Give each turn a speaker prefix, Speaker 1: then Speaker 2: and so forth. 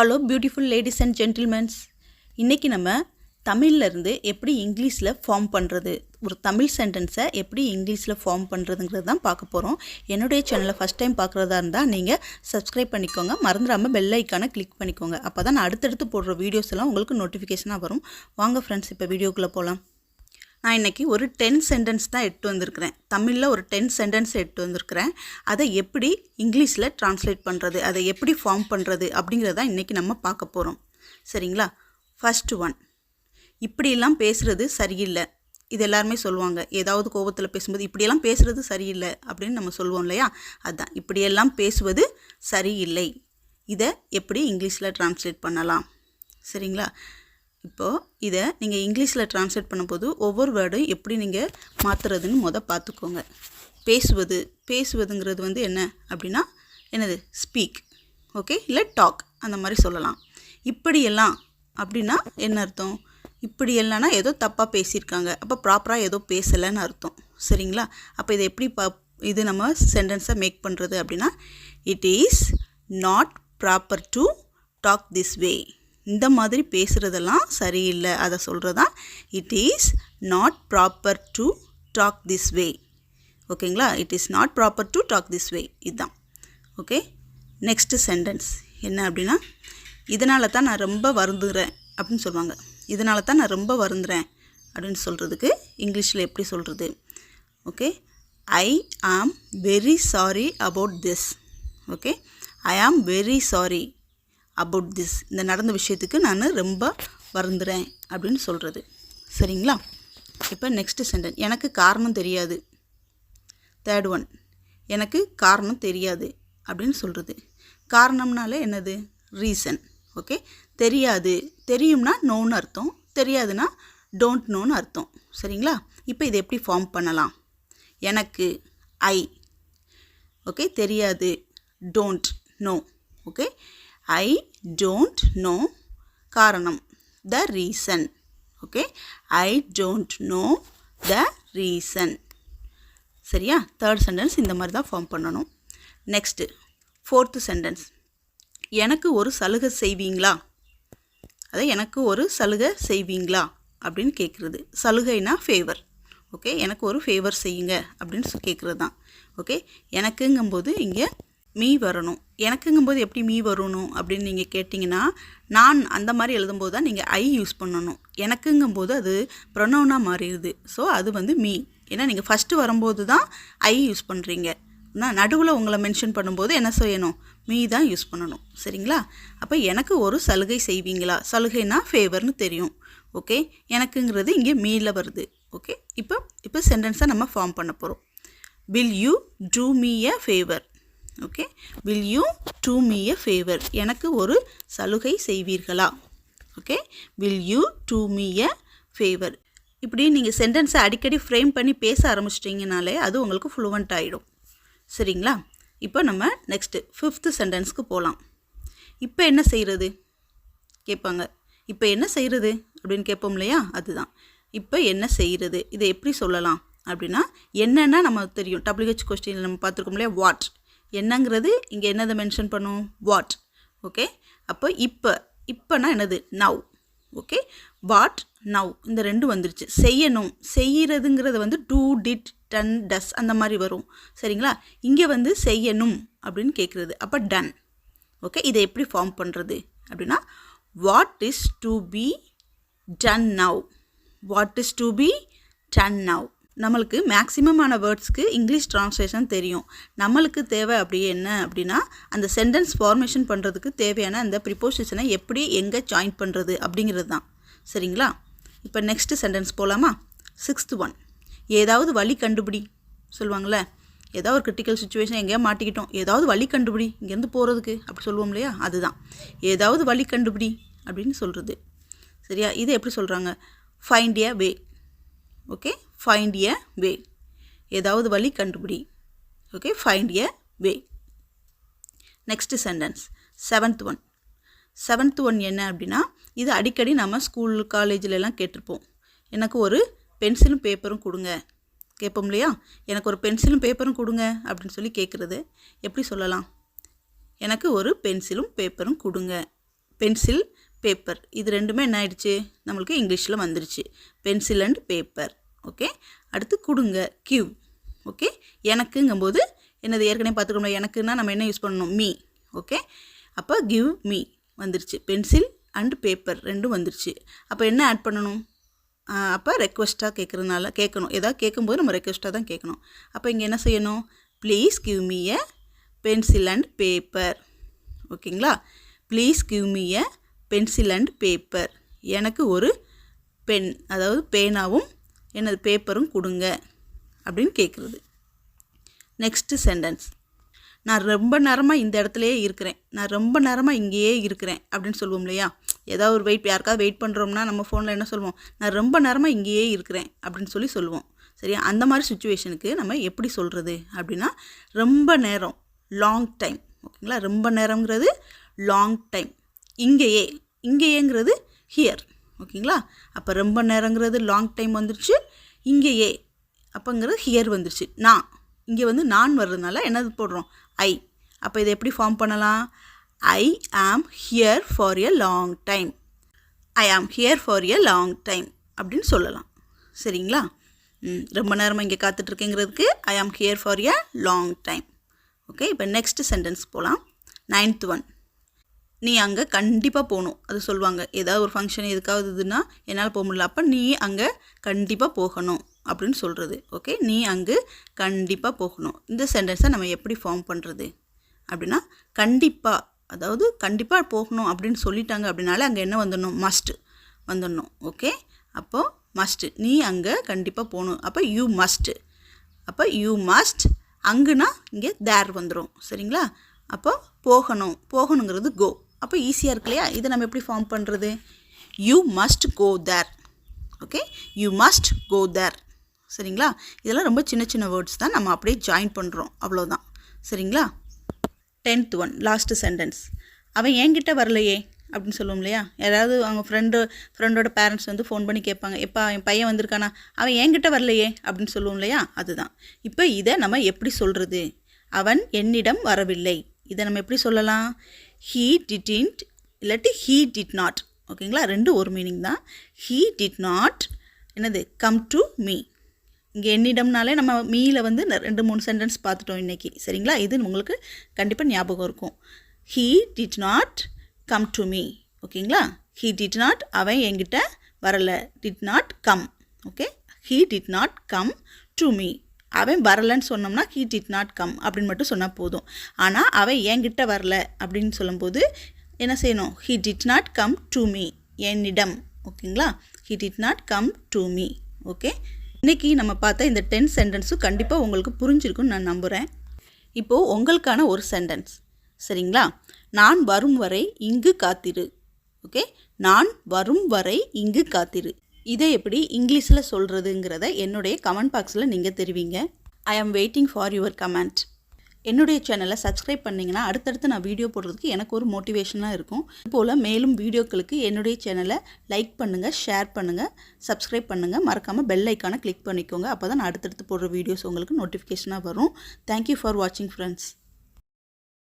Speaker 1: Hello beautiful ladies and gentlemen's. இன்றைக்கி நம்ம தமிழ்லேருந்து எப்படி இங்கிலீஷில் ஃபார்ம் பண்ணுறது, ஒரு தமிழ் சென்டென்ஸை எப்படி இங்கிலீஷில் ஃபார்ம் பண்ணுறதுங்கிறது தான் பார்க்க போகிறோம். என்னுடைய சேனலை ஃபஸ்ட் டைம் பார்க்குறதா இருந்தால் நீங்கள் சப்ஸ்கிரைப் பண்ணிக்கோங்க, மறந்துடாமல் பெல் ஐக்கானை கிளிக் பண்ணிக்கோங்க. அப்போ தான் நான் அடுத்தடுத்து போடுற வீடியோஸ் எல்லாம் உங்களுக்கு நோட்டிஃபிகேஷனாக வரும். வாங்க ஃப்ரெண்ட்ஸ், இப்போ வீடியோக்குள்ளே போகலாம். நான் இன்றைக்கி ஒரு 10 சென்டென்ஸ் தான் எடுத்து வந்திருக்கிறேன். தமிழில் ஒரு 10 சென்டென்ஸ் எடுத்து வந்திருக்கிறேன். அதை எப்படி இங்கிலீஷில் ட்ரான்ஸ்லேட் பண்ணுறது, அதை எப்படி ஃபார்ம் பண்ணுறது அப்படிங்கிறத இன்றைக்கி நம்ம பார்க்க போகிறோம். சரிங்களா? ஃபர்ஸ்ட் ஒன், இப்படியெல்லாம் பேசுகிறது சரியில்லை. இது எல்லாருமே சொல்லுவாங்க. ஏதாவது கோபத்தில் பேசும்போது இப்படியெல்லாம் பேசுகிறது சரியில்லை அப்படின்னு நம்ம சொல்லுவோம் இல்லையா? அதுதான், இப்படியெல்லாம் பேசுவது சரியில்லை. இதை எப்படி இங்கிலீஷில் ட்ரான்ஸ்லேட் பண்ணலாம்? சரிங்களா? இப்போது இதை நீங்கள் இங்கிலீஷில் ட்ரான்ஸ்லேட் பண்ணும்போது ஒவ்வொரு வேர்டும் எப்படி நீங்கள் மாற்றுறதுன்னு பார்த்துக்கோங்க. பேசுவதுங்கிறது என்ன அப்படின்னா என்னது? ஸ்பீக், ஓகே, இல்லை டாக், அந்த மாதிரி சொல்லலாம். இப்படியெல்லாம் அப்படின்னா என்ன அர்த்தம்? இப்படியெல்லாம்னா ஏதோ தப்பாக பேசியிருக்காங்க, அப்போ ப்ராப்பராக ஏதோ பேசலைன்னு அர்த்தம். சரிங்களா? அப்போ இதை எப்படி இது நம்ம சென்டென்ஸை மேக் பண்ணுறது அப்படின்னா, it is not proper to talk this way. இந்த மாதிரி பேசுகிறதெல்லாம் சரியில்லை, அதை சொல்கிறதான் it is not proper to talk this way. ஓகேங்களா? It is not proper to talk this way, இதுதான். ஓகே, நெக்ஸ்ட்டு சென்டென்ஸ் என்ன அப்படின்னா, இதனால தான் நான் ரொம்ப வருந்துகிறேன் அப்படின்னு சொல்லுவாங்க. இதனால தான் நான் ரொம்ப வருந்துகிறேன் அப்படின்னு சொல்கிறதுக்கு இங்கிலீஷில் எப்படி சொல்கிறது? Okay, I am very sorry about this. Okay, I am very sorry about this. இந்த நடந்த விஷயத்துக்கு நான் ரொம்ப வருந்துறேன் அப்படின்னு சொல்கிறது. சரிங்களா? இப்போ நெக்ஸ்ட்டு சென்டென்ஸ், எனக்கு காரணம் தெரியாது. தேர்ட் ஒன், எனக்கு காரணம் தெரியாது அப்படின்னு சொல்கிறது. காரணம்னாலே என்னது? ரீசன். ஓகே, தெரியாது, தெரியும்னா நோன்னு அர்த்தம், தெரியாதுன்னா டோன்ட் நோன்னு அர்த்தம். சரிங்களா? இப்போ இதை எப்படி ஃபார்ம் பண்ணலாம்? எனக்கு, ஐ, ஓகே, தெரியாது, don't know. Okay, I don't know, காரணம், the reason. Okay, I don't know the reason. சரியா? தேர்ட் சென்டென்ஸ் இந்த மாதிரி தான் ஃபார்ம் பண்ணணும். நெக்ஸ்ட்டு ஃபோர்த்து சென்டென்ஸ், எனக்கு ஒரு சலுகை செய்வீங்களா? அதை எனக்கு ஒரு சலுகை செய்வீங்களா அப்படின்னு கேட்குறது. சலுகைனா ஃபேவர். ஓகே, எனக்கு ஒரு ஃபேவர் செய்யுங்க அப்படின்னு கேட்குறது தான். ஓகே, எனக்குங்கும்போது இங்கே மீ வரணும். எனக்குங்கும்போது எப்படி மீ வரணும் அப்படின்னு நீங்கள் கேட்டிங்கன்னா, நான் அந்த மாதிரி எழுதும்போது தான் நீங்கள் ஐ யூஸ் பண்ணணும். எனக்குங்கும்போது அது ப்ரொனவுனாக மாறிடுது. ஸோ அது மீ. ஏன்னா நீங்கள் ஃபஸ்ட்டு வரும்போது தான் ஐ யூஸ் பண்ணுறீங்க. நான் நடுவில் உங்களை மென்ஷன் பண்ணும்போது என்ன செய்யணும்? மீ தான் யூஸ் பண்ணணும். சரிங்களா? அப்போ எனக்கு ஒரு சலுகை செய்வீங்களா? சலுகைனா ஃபேவர்னு தெரியும். ஓகே, எனக்குங்கிறது இங்கே மீயில் வருது. ஓகே, இப்போ சென்டென்ஸை நம்ம ஃபார்ம் பண்ண போகிறோம். Will you do me a favour? Okay, will you do me a favour? எனக்கு ஒரு சலுகை செய்வீர்களா? Okay, will you do me a favour? இப்படி நீங்கள் சென்டென்ஸை அடிக்கடி ஃப்ரேம் பண்ணி பேச ஆரம்பிச்சிட்டிங்கனாலே அது உங்களுக்கு ஃப்ளூவெண்ட் ஆகிடும். சரிங்களா? இப்போ நம்ம நெக்ஸ்ட்டு ஃபிஃப்த்து சென்டென்ஸ்க்கு போகலாம். இப்போ என்ன செய்கிறது கேட்பாங்க. இப்போ என்ன செய்கிறது அப்படின்னு கேட்போம் இல்லையா? அதுதான் இப்போ என்ன செய்கிறது. இதை எப்படி சொல்லலாம் அப்படின்னா, என்னென்னா நம்ம தெரியும், WH கொஸ்டினில் நம்ம பார்த்துருக்கோம் இல்லையா? வாட். என்னங்கிறது இங்கே என்னதை மென்ஷன் பண்ணும்? வாட். ஓகே, அப்போ இப்போனா என்னது? நவ். ஓகே, வாட், நவ், இந்த ரெண்டு வந்துருச்சு. செய்யணும், செய்கிறதுங்கிறது டூ, டிட், டன், டஸ் அந்த மாதிரி வரும். சரிங்களா? இங்கே செய்யணும் அப்படின்னு கேட்குறது. அப்போ டன். ஓகே, இதை எப்படி ஃபார்ம் பண்ணுறது அப்படின்னா, what is to be done now. What is to be done now. நம்மளுக்கு மேக்ஸிமமான வேர்ட்ஸ்க்கு இங்கிலீஷ் ட்ரான்ஸ்லேஷன் தெரியும். நம்மளுக்கு தேவை அப்படியே என்ன அப்படின்னா, அந்த சென்டென்ஸ் ஃபார்மேஷன் பண்ணுறதுக்கு தேவையான அந்த ப்ரிப்போசிஷனை எப்படி எங்கே ஜாயின் பண்ணுறது அப்படிங்கிறது தான். சரிங்களா? இப்போ நெக்ஸ்ட்டு சென்டென்ஸ் போகலாமா? சிக்ஸ்த்து ஒன், ஏதாவது வழி கண்டுபிடி சொல்லுவாங்களே. ஏதாவது ஒரு கிரிட்டிக்கல் சுச்சுவேஷன் எங்கேயா மாட்டிக்கிட்டோம், ஏதாவது வழி கண்டுபிடி இங்கேருந்து போகிறதுக்கு அப்படி சொல்லுவோம் இல்லையா? அதுதான் ஏதாவது வழி கண்டுபிடி அப்படின்னு சொல்கிறது. சரியா? இதை எப்படி சொல்கிறாங்க? Find a way. Okay, find a way, ஏதாவது வழி கண்டுபிடி. Okay, find a way. Next sentence seventh one என்ன அப்படின்னா, இது அடிக்கடி நம்ம ஸ்கூல் காலேஜிலலாம் கேட்டிருப்போம். எனக்கு ஒரு பென்சிலும் பேப்பரும் கொடுங்க கேட்போம் இல்லையா? எனக்கு ஒரு பென்சிலும் பேப்பரும் கொடுங்க அப்படின்னு சொல்லி கேட்குறது எப்படி சொல்லலாம்? எனக்கு ஒரு பென்சிலும் பேப்பரும் கொடுங்க. பென்சில் பேப்பர் இது ரெண்டுமே என்ன ஆயிடுச்சு நம்மளுக்கு இங்கிலீஷில் வந்துருச்சு பென்சில் அண்ட் பேப்பர் ஓகே அடுத்து கொடுங்க கிவ் ஓகே எனக்குங்கும்போது என்னது ஏற்கனவே பார்த்துக்கணும் எனக்குன்னா நம்ம என்ன யூஸ் பண்ணணும் மீ ஓகே அப்போ கிவ் மீ வந்துருச்சு பென்சில் அண்ட் பேப்பர் ரெண்டும் வந்துருச்சு அப்போ என்ன ஆட் பண்ணணும் அப்போ ரெக்வஸ்ட்டாக கேட்கணும் ஏதாவது கேட்கும்போது நம்ம ரெக்வஸ்ட்டாக தான் கேட்கணும் அப்போ இங்கே என்ன செய்யணும் please give me a pencil and paper ஓகேங்களா please give me a pencil and paper எனக்கு ஒரு பென் அதாவது பேனாவும் என்னது பேப்பரும் கொடுங்க அப்படின்னு கேட்குறது நெக்ஸ்ட்டு சென்டென்ஸ் நான் ரொம்ப நேரமாக இந்த இடத்துலையே இருக்கிறேன் நான் ரொம்ப நேரமாக இங்கேயே இருக்கிறேன் அப்படின்னு சொல்லுவோம் இல்லையா ஏதாவது ஒரு யாருக்காவது வெயிட் பண்ணுறோம்னா நம்ம ஃபோனில் என்ன சொல்லுவோம் நான் ரொம்ப நேரமாக இங்கேயே இருக்கிறேன் அப்படின்னு சொல்லுவோம் சரியா அந்த மாதிரி சுச்சுவேஷனுக்கு நம்ம எப்படி சொல்கிறது அப்படின்னா ரொம்ப நேரம் லாங் டைம் ஓகேங்களா ரொம்ப நேரங்கிறது லாங் டைம் இங்கேயேங்கிறது ஹியர் ஓகேங்களா அப்போ ரொம்ப நேரங்கிறது லாங் டைம் வந்துருச்சு இங்கேயே அப்போங்கிறது ஹியர் வந்துருச்சு நான் இங்கே வந்து நான் வர்றதுனால என்னது போடுறோம் ஐ அப்போ இதை எப்படி ஃபார்ம் பண்ணலாம் I am here for a long time I am here for a long time அப்படின்னு சொல்லலாம் சரிங்களா ரொம்ப நேரமாக இங்கே காத்துட்ருக்கேங்கிறதுக்கு I am here for a long time okay இப்போ நெக்ஸ்ட் சென்டென்ஸ் போகலாம் 9th ஒன் நீ அங்கே கண்டிப்பாக போகணும் அது சொல்லுவாங்க ஏதாவது ஒரு ஃபங்க்ஷன் எதுக்காவது இதுன்னா என்னால் போக முடியல அப்போ நீ அங்கே கண்டிப்பாக போகணும் அப்படின்னு சொல்கிறது ஓகே நீ அங்கே கண்டிப்பாக போகணும் இந்த சென்டென்ஸை நம்ம எப்படி ஃபார்ம் பண்ணுறது அப்படின்னா கண்டிப்பாக அதாவது கண்டிப்பாக போகணும் அப்படின்னு சொல்லிட்டாங்க அப்படின்னாலே அங்கே என்ன வந்துடணும் மஸ்ட் வந்துடணும் ஓகே அப்போது மஸ்ட்டு நீ அங்கே கண்டிப்பாக போகணும் அப்போ யூ மஸ்ட் அங்குனா இங்கே தேர் வந்துடும் சரிங்களா அப்போ போகணுங்கிறது கோ அப்போ ஈஸியாக இருக்கு இல்லையா இதை நம்ம எப்படி ஃபார்ம் பண்ணுறது you must go there okay you must go there சரிங்களா இதெல்லாம் ரொம்ப சின்ன சின்ன வேர்ட்ஸ் தான் நம்ம அப்படியே ஜாயின் பண்ணுறோம் அவ்வளோதான் சரிங்களா 10th ஒன் லாஸ்ட்டு சென்டென்ஸ் அவன் என்கிட்ட வரலையே அப்படின்னு சொல்லுவோம் இல்லையா யாராவது அவங்க ஃப்ரெண்டோட பேரண்ட்ஸ் வந்து ஃபோன் பண்ணி கேட்பாங்க எப்பா என் பையன் வந்திருக்கானா அவன் என்கிட்ட வரலையே அப்படின்னு சொல்லுவோம் இல்லையா அதுதான் இப்போ இதை நம்ம எப்படி சொல்கிறது அவன் என்னிடம் வரவில்லை இதை நம்ம எப்படி சொல்லலாம் he didn't இல்லாட்டி he did not ஓகேங்களா ரெண்டு ஒரு மீனிங் தான் he did not என்னது come to me இங்கே என்னிடம்னாலே நம்ம மீயில் வந்து 2-3 சென்டென்ஸ் பார்த்துட்டோம் இன்றைக்கி சரிங்களா இது உங்களுக்கு கண்டிப்பாக ஞாபகம் இருக்கும் he did not come to me ஓகேங்களா he did not அவன் என்கிட்ட வரலை did not come okay he did not come to me அவன் வரலன்னு சொன்னோம்னா he did not come அப்படின்னு மட்டும் சொன்னால் போதும் ஆனால் அவன் என்கிட்ட வரல அப்படின்னு சொல்லும்போது என்ன செய்யணும் he did not come to me என்னிடம் ஓகேங்களா he did not come to me okay இன்றைக்கி நம்ம பார்த்த இந்த 10 சென்டென்ஸும் கண்டிப்பாக உங்களுக்கு புரிஞ்சிருக்குன்னு நான் நம்புகிறேன் இப்போது உங்களுக்கான ஒரு சென்டென்ஸ் சரிங்களா நான் வரும் வரை இங்கு காத்திரு ஓகே நான் வரும் வரை இங்கு காத்திரு இதை எப்படி இங்கிலீஷில் சொல்கிறதுங்கிறத என்னுடைய கமெண்ட் பாக்ஸில் நீங்கள் தெரிவிங்க ஐ ஆம் வெயிட்டிங் ஃபார் யுவர் கமெண்ட் என்னுடைய சேனலை சப்ஸ்கிரைப் பண்ணிங்கன்னா அடுத்தடுத்து நான் வீடியோ போடுறதுக்கு எனக்கு ஒரு மோட்டிவேஷனாக இருக்கும் இதுபோல் மேலும் வீடியோக்களுக்கு என்னுடைய சேனலை லைக் பண்ணுங்கள் ஷேர் பண்ணுங்கள் சப்ஸ்கிரைப் பண்ணுங்கள் மறக்காமல் பெல் ஐக்கானை கிளிக் பண்ணிக்கோங்க அப்போ தான் நான் அடுத்தடுத்து போடுற வீடியோஸ் உங்களுக்கு நோட்டிஃபிகேஷனாக வரும் தேங்க்யூ ஃபார் வாட்சிங் ஃப்ரெண்ட்ஸ்